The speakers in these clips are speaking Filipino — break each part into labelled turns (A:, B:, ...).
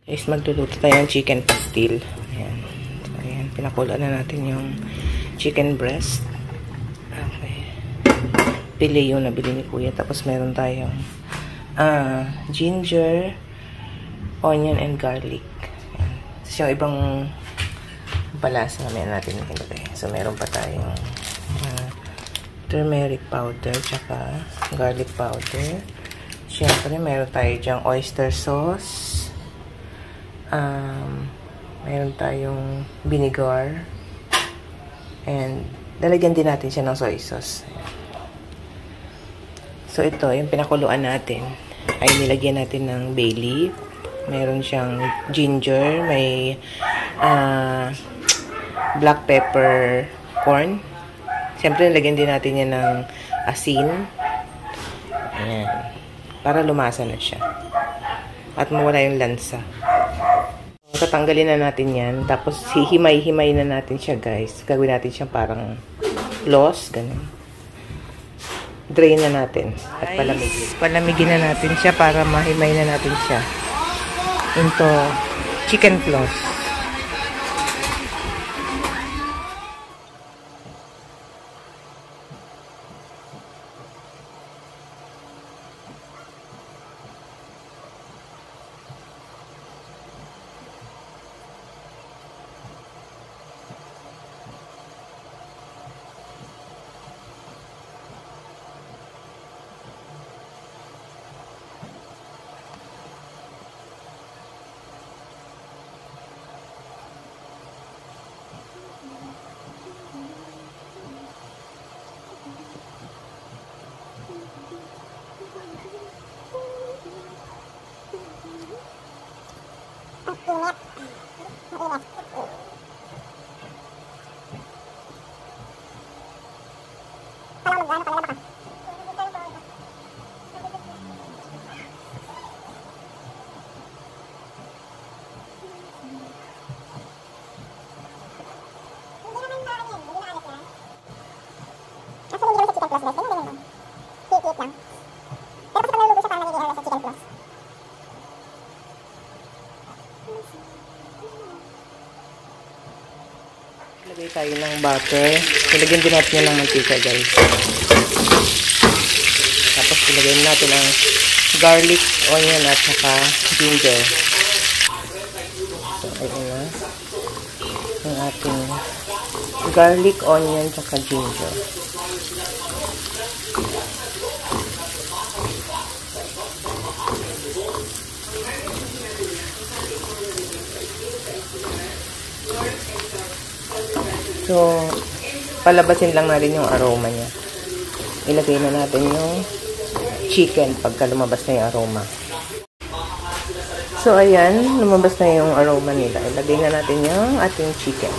A: Guys, magluluto tayo ng chicken pastil. Ayan. So, ayan. Pinakuloan na natin yung chicken breast. Okay. Pili yung nabili ni Kuya. Tapos meron tayong ginger, onion, and garlic. Ayan. Tapos yung ibang palasa na natin ilagay. So, meron pa tayong turmeric powder, tsaka garlic powder. Siyempre, meron tayo dyang oyster sauce. Meron tayong vinegar. And, lalagyan din natin siya ng soy sauce. So, ito, yung pinakuluan natin, ay nilagyan natin ng bay leaf. Meron siyang ginger, may black pepper corn. Siyempre, nilagyan din natin yan ng asin. Ayan. Para lumasa na siya. At mawala yung lansa. Tatanggalin na natin yan. Tapos, hihimay-himay na natin siya, guys. Gagawin natin siya parang loss. Ganun. Drain na natin. At palamigin. Palamigin na natin siya para mahimay na natin siya into chicken floss. Lagay tayo ng butter. Ilagyan din natin yan ng mantika, guys. Tapos ilagay natin ang garlic, onion, at saka ginger. So, ayun na. Ang ating garlic, onion, saka ginger. So, palabasin lang natin yung aroma niya. Ilagay na natin yung chicken pagka lumabas na yung aroma. So, ayan, lumabas na yung aroma nila. Ilagay na natin yung ating chicken.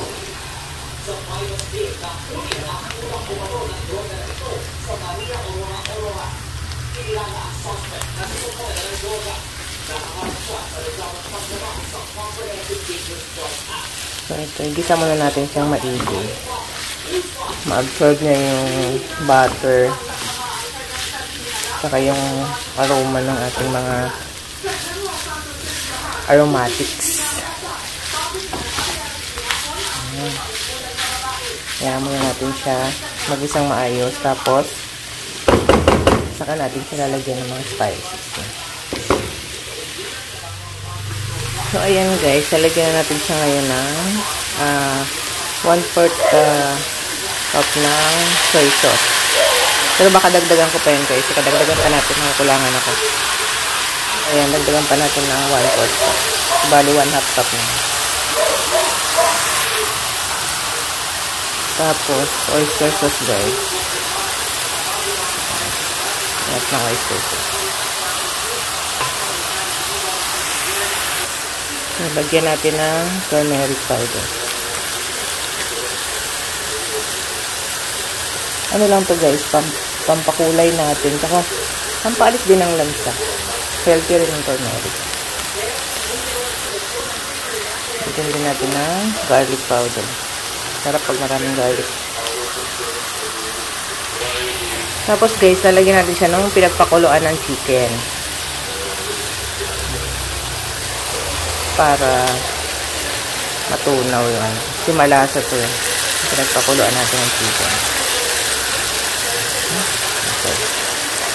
A: So, ito, igisa muna natin siyang maigi. Ma-absorb niya yung butter saka yung aroma ng ating mga aromatics. Ayan. Kaya muna natin siya mag-isang maayos. Tapos, saka natin siya lalagyan ng mga spices. So, ayan guys, lalagyan na natin siya ngayon ng 1/4 cup ng soy sauce. Pero baka dagdagan ko pa yun guys. Kadagdagan pa natin, kulangan ako. Ayan, dagdagan pa natin ng 1/4 cup. Bali, 1/2 cup na. Tapos, oyster sauce guys. Ayan ng oyster sauce. Lagyan natin ng turmeric powder. Ano lang to guys, pampakulay natin. Saka, pampalit din ng lansa. Healthy rin yung turmeric. Lagyan din natin ng garlic powder. Sarap pag maraming garlic. Tapos guys, lalagyan natin siya ng pinagpakuluan ng chicken. para matunaw yun. Kasi malasa to yun. Pinagpakuluan natin ang chicken. Okay.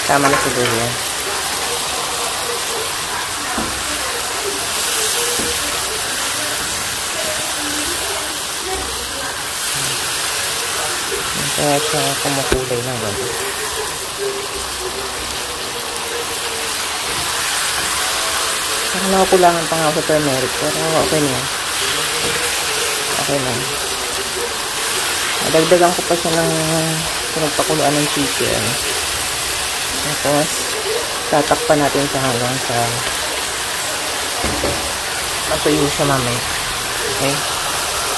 A: Tama na siguro yan. Kaya siya kumukulay ng gano'n. Parang nakakulangan pa nga ako sa turmeric. Pero okay na yan. Okay na. Nadagdagan ko pa siya ng pinagpakuluan ng chicken. Tapos, tatakpan natin siya hanggang sa matuyo siya mamaya. Okay?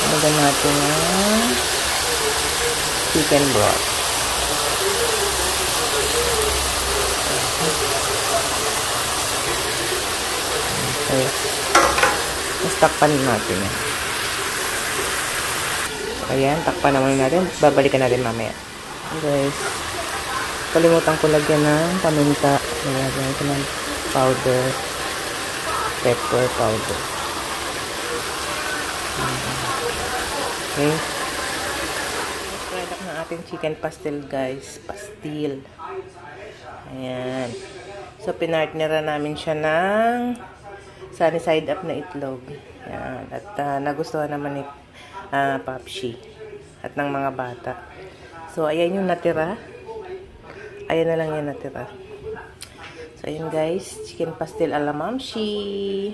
A: Lagyan natin ng chicken broth. Okay. Mas takpan natin yan. Ayan, takpan naman natin. Babalikan natin mamaya. Guys, kalimutan ko lagyan ng paminta. Lagyan ko ng powder. Pepper powder. Okay. Product ng ating chicken pastel, guys. Pastil. Ayan. So, pinartnera namin siya ng sunny side up na itlog. Ayan. At nagustuhan naman ni Papshi at ng mga bata. So, ayan yung natira. Ayan na lang yung natira. So, ayan guys. Chicken pastel ala Mamshi.